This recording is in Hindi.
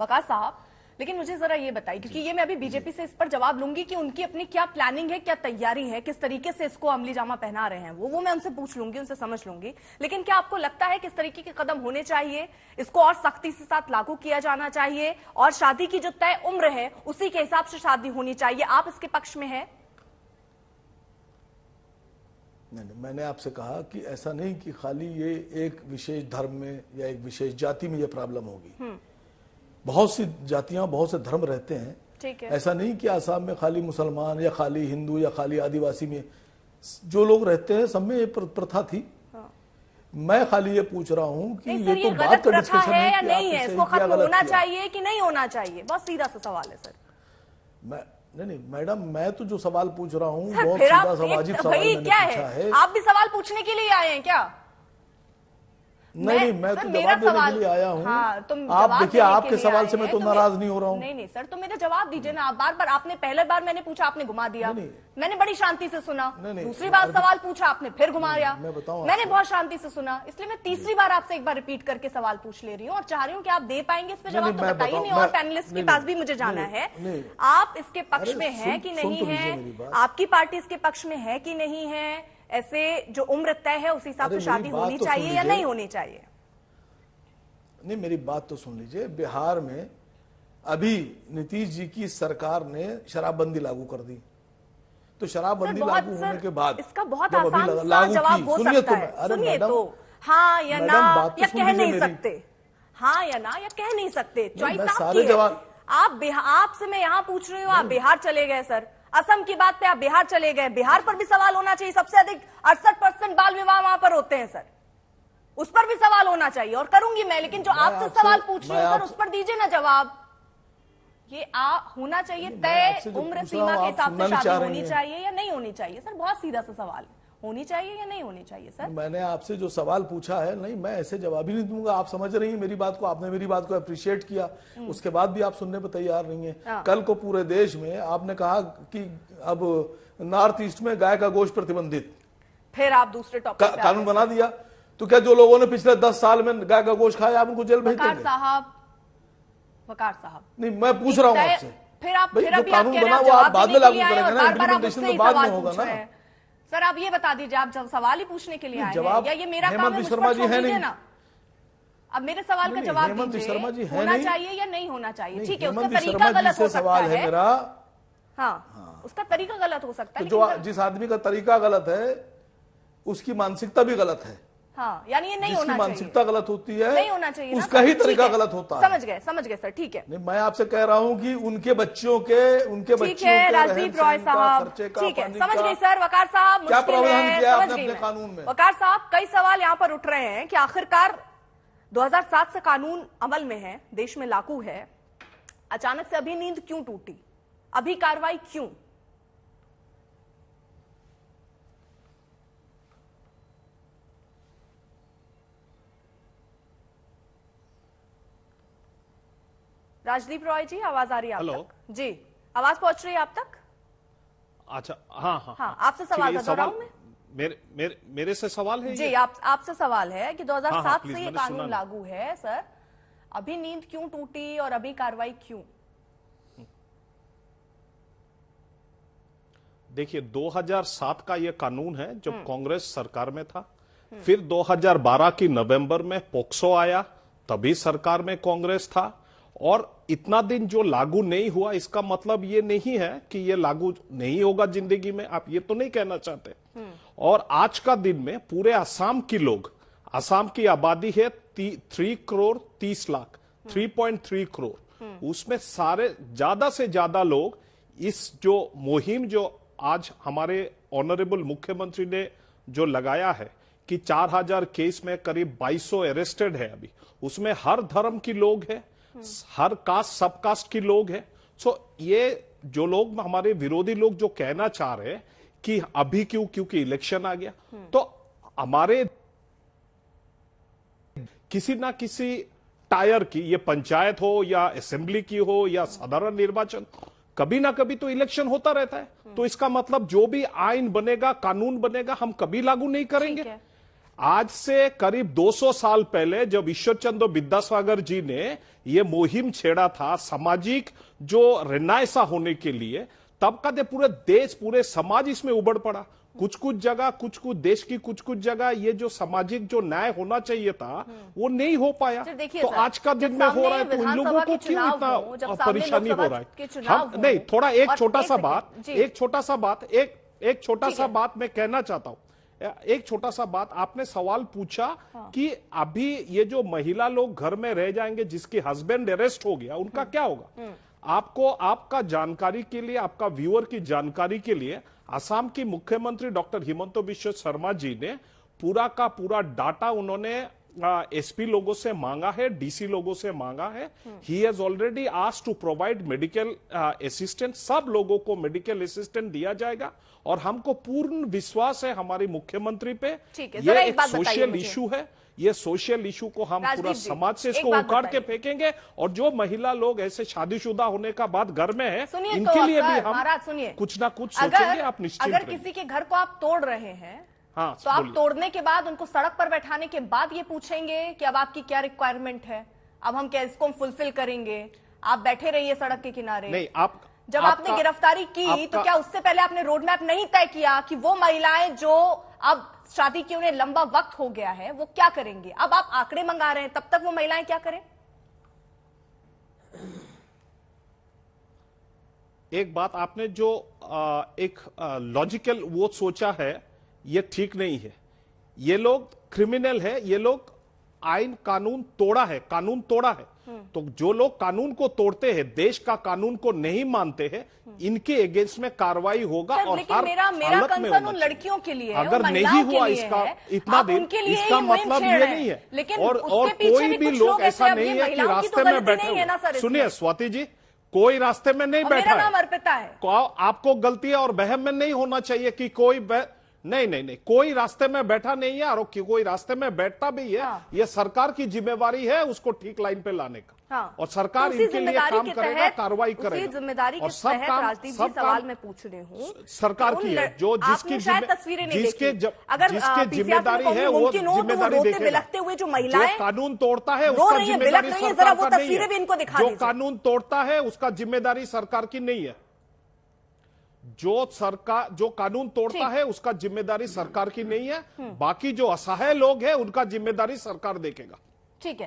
वकार साहब, लेकिन मुझे जरा ये बताइए, क्योंकि ये मैं अभी बीजेपी से इस पर जवाब लूंगी कि उनकी अपनी क्या प्लानिंग है, क्या तैयारी है, किस तरीके से इसको अमली जामा पहना रहे हैं वो मैं उनसे पूछ लूंगी, उनसे समझ लूंगी। लेकिन क्या आपको लगता है किस तरीके के कदम होने चाहिए, इसको और सख्ती से साथ लागू किया जाना चाहिए, और शादी की जो तय उम्र है उसी के हिसाब से शादी होनी चाहिए, आप इसके पक्ष में है? नहीं, मैंने आपसे कहा कि ऐसा नहीं कि खाली ये एक विशेष धर्म में या एक विशेष जाति में ये प्रॉब्लम होगी। बहुत सी जातियां, बहुत से धर्म रहते हैं। ठीक है। ऐसा नहीं कि आसाम में खाली मुसलमान या खाली हिंदू या खाली आदिवासी में जो लोग रहते हैं सब में ये प्रथा थी। हाँ। मैं खाली ये पूछ रहा हूं कि ये तो बात का डिस्कशन है या नहीं है, इसको खत्म होना चाहिए कि नहीं होना चाहिए, बहुत सीधा सा सवाल है सर। नहीं मैडम, मैं तो जो सवाल पूछ रहा हूँ बहुत सीधा वाजिब सवाल मैंने पूछा है। आप भी सवाल पूछने के लिए आए हैं क्या? नहीं, मैं तो जवाब देने के लिए आया हूँ। हाँ, आप देखिए, आपके सवाल से मैं तो नाराज नहीं हो रहा हूँ। नहीं सर, तो मेरा जवाब दीजिए ना। आप बार आपने पहले बार मैंने पूछा, आपने घुमा दिया। मैंने बड़ी शांति से सुना। दूसरी बार सवाल पूछा, आपने फिर घुमा दिया। मैंने बहुत शांति से सुना, इसलिए मैं तीसरी बार आपसे एक बार रिपीट करके सवाल पूछ ले रही हूँ और चाह रही हूँ कि आप दे पाएंगे इस पे जवाब, तो बताइए नहीं। और पैनलिस्ट के पास भी मुझे जाना है। आप इसके पक्ष में है कि नहीं है? आपकी पार्टी इसके पक्ष में है कि नहीं है? ऐसे जो उम्र तय है उस हिसाब से शादी होनी चाहिए या नहीं होनी चाहिए? नहीं, मेरी बात तो सुन लीजिए। बिहार में अभी नीतीश जी की सरकार ने शराबबंदी लागू कर दी, तो शराबबंदी लागू होने के बाद इसका बहुत आसान सा जवाब हो सकता है। सुनिए तो, हाँ या ना या कह नहीं सकते, हाँ या ना या कह नहीं सकते, चॉइस आपकी है। आपसे मैं यहाँ पूछ रही हूँ, आप बिहार चले गए सर, असम की बात पे आप बिहार चले गए। बिहार पर भी सवाल होना चाहिए। सबसे अधिक 68% बाल विवाह वहां पर होते हैं सर, उस पर भी सवाल होना चाहिए और करूंगी मैं। लेकिन जो आपसे सवाल पूछ रही हूं सर, उस पर दीजिए ना जवाब। ये होना चाहिए तय उम्र सीमा के हिसाब से शादी होनी चाहिए या नहीं होनी चाहिए? सर बहुत सीधा सा सवाल, होनी चाहिए या नहीं होनी चाहिए? सर मैंने आपसे जो सवाल पूछा है, नहीं मैं ऐसे जवाब ही नहीं दूंगा। आप समझ रही हैं मेरी बात को, आपने मेरी बात को अप्रिशिएट किया, उसके बाद भी आप सुनने पर तैयार नहीं है। कल को पूरे देश में आपने कहा कि अब नॉर्थ ईस्ट में गाय का गोश्त प्रतिबंधित, फिर आप दूसरे टॉपिक कानून बना दिया। तो क्या जो लोगों ने पिछले 10 साल में गाय का गोश्त खाया आप उनको जेल भेज देंगे? वकार साहब नहीं, मैं पूछ रहा हूँ आपसे। फिर आप जो कानून बना वो आप बाद में लागू करेंगे ना, इम्प्लीमेंटेशन तो बाद में होगा ना। सर आप ये बता दीजिए, आप जब सवाल ही पूछने के लिए आए हैं या ये मेरा काम है? हेमंत शर्मा जी है नहीं ना, अब मेरे सवाल का जवाब दीजिए, होना चाहिए या नहीं होना चाहिए? ठीक है, उसका तरीका गलत हो सकता है मेरा। हाँ, उसका तरीका गलत हो सकता है। जो जिस आदमी का तरीका गलत है उसकी मानसिकता भी गलत है। हाँ, यानी ये नहीं होना चाहिए। मानसिकता गलत होती है, नहीं होना चाहिए, उसका ही तरीका गलत होता है। समझ गए सर, ठीक है। नहीं, मैं आपसे कह रहा हूँ कि उनके बच्चों के राजदीप रॉय साहब, ठीक है, समझ गई सर। वकार साहब, क्या प्रावधान किया आपने अपने कानून में? वकार साहब, कई सवाल यहाँ पर उठ रहे हैं कि आखिरकार 2007 से कानून अमल में है, देश में लागू है, अचानक से अभी नींद क्यों टूटी, अभी कार्रवाई क्यों? राजदीप रॉय जी, आवाज आ रही है आप तक? जी, आवाज पहुंच रही है आप तक? अच्छा, हाँ, आपसे सवाल कर रहा हूं मैं। मेरे से सवाल है जी, आपसे सवाल है कि 2007 से ये कानून लागू है सर, अभी नींद क्यों टूटी और अभी कार्रवाई क्यों? देखिए, 2007 का ये कानून है जब कांग्रेस सरकार में था। फिर 2012 की नवंबर में पोक्सो आया, तभी सरकार में कांग्रेस था। और इतना दिन जो लागू नहीं हुआ, इसका मतलब ये नहीं है कि ये लागू नहीं होगा जिंदगी में, आप ये तो नहीं कहना चाहते। और आज का दिन में पूरे असम की आबादी है 3 करोड़ 30 लाख, 3.3 करोड़। उसमें सारे ज्यादा से ज्यादा लोग इस जो मुहिम जो आज हमारे ऑनरेबल मुख्यमंत्री ने जो लगाया है कि 4000 केस में करीब 2200 अरेस्टेड है अभी, उसमें हर धर्म की लोग हैं, हर कास्ट सब कास्ट की लोग हैं। सो ये जो लोग हमारे विरोधी लोग जो कहना चाह रहे हैं कि अभी क्यों, क्योंकि इलेक्शन आ गया, तो हमारे किसी ना किसी टायर की, ये पंचायत हो या असेंबली की हो या साधारण निर्वाचन, कभी ना कभी तो इलेक्शन होता रहता है। तो इसका मतलब जो भी आइन बनेगा, कानून बनेगा, हम कभी लागू नहीं करेंगे। आज से करीब 200 साल पहले जब ईश्वर चंद्र विद्यासागर जी ने ये मुहिम छेड़ा था सामाजिक जो रेनाइसा होने के लिए, तब का पूरे देश पूरे समाज इसमें उबड़ पड़ा। कुछ कुछ जगह कुछ देश की कुछ जगह ये जो सामाजिक जो न्याय होना चाहिए था वो नहीं हो पाया। तो आज का दिन में हो रहा है, तो उन लोगों को क्यों इतना परेशानी हो रहा है? हम नहीं, थोड़ा एक छोटा सा बात मैं कहना चाहता हूं। एक छोटा सा बात, आपने सवाल पूछा कि अभी ये जो महिला लोग घर में रह जाएंगे जिसके हस्बैंड अरेस्ट हो गया, उनका क्या होगा? आपको आपका जानकारी के लिए, आपका व्यूअर की जानकारी के लिए, असम की मुख्यमंत्री डॉक्टर हिमंता बिश्व शर्मा जी ने पूरा का पूरा डाटा उन्होंने एसपी लोगों से मांगा है, डीसी लोगों से मांगा है। He has already asked to provide medical assistant. सब लोगों को मेडिकल असिस्टेंट दिया जाएगा और हमको पूर्ण विश्वास है हमारी मुख्यमंत्री पे। ये एक सोशल इशू है, ये सोशल इशू को हम पूरा समाज से इसको उखाड़ के फेंकेंगे। और जो महिला लोग ऐसे शादीशुदा होने का बाद घर में है, इनके लिए भी हम कुछ ना कुछ सोचेंगे। आप निश्चिंत अगर किसी के घर को आप तोड़ रहे हैं, हाँ, तो आप तोड़ने के बाद उनको सड़क पर बैठाने के बाद ये पूछेंगे कि अब आपकी क्या रिक्वायरमेंट है, अब हम क्या इसको फुलफिल करेंगे, आप बैठे रहिए सड़क के किनारे। नहीं, जब आपने गिरफ्तारी की तो क्या उससे पहले आपने रोड मैप नहीं तय किया कि वो महिलाएं जो अब शादी की उन्हें लंबा वक्त हो गया है वो क्या करेंगी? अब आप आंकड़े मंगा रहे हैं, तब तक वो महिलाएं क्या करें? एक बात आपने जो एक लॉजिकल वो सोचा है, ये ठीक नहीं है। ये लोग क्रिमिनल है, ये लोग आईन कानून तोड़ा है। तो जो लोग कानून को तोड़ते हैं, देश का कानून को नहीं मानते हैं, इनके अगेंस्ट में कार्रवाई होगा। और हर मेरा कंसर्न उन लड़कियों के लिए है, अगर नहीं हुआ इसका इतना दिन, इसका मतलब ये नहीं है। लेकिन और कोई भी लोग ऐसा नहीं है कि रास्ते में बैठे। सुनिए स्वाति जी, कोई रास्ते में नहीं बैठा है। नाम अर्पिता है। आपको गलती और वहम में नहीं होना चाहिए कि कोई नहीं, कोई रास्ते में बैठा नहीं है। और कोई रास्ते में बैठता भी है, ये सरकार की जिम्मेवारी है उसको ठीक लाइन पे लाने का। और सरकार तो इनके लिए काम करेगा, कार्रवाई करेगा। जिम्मेदारी के तहत सवाल मैं पूछ रही हूँ, सरकार की है, जो जिसकी जिम्मेदारी है वो जिम्मेदारी देखेगा। हुए जो महिलाएं कानून तोड़ता है उसका जिम्मेदारी सरकार का नहीं है। जो कानून तोड़ता है उसका जिम्मेदारी सरकार की नहीं है। जो कानून तोड़ता है उसका जिम्मेदारी सरकार की नहीं है। बाकी जो असहाय लोग हैं उनका जिम्मेदारी सरकार देखेगा। ठीक है।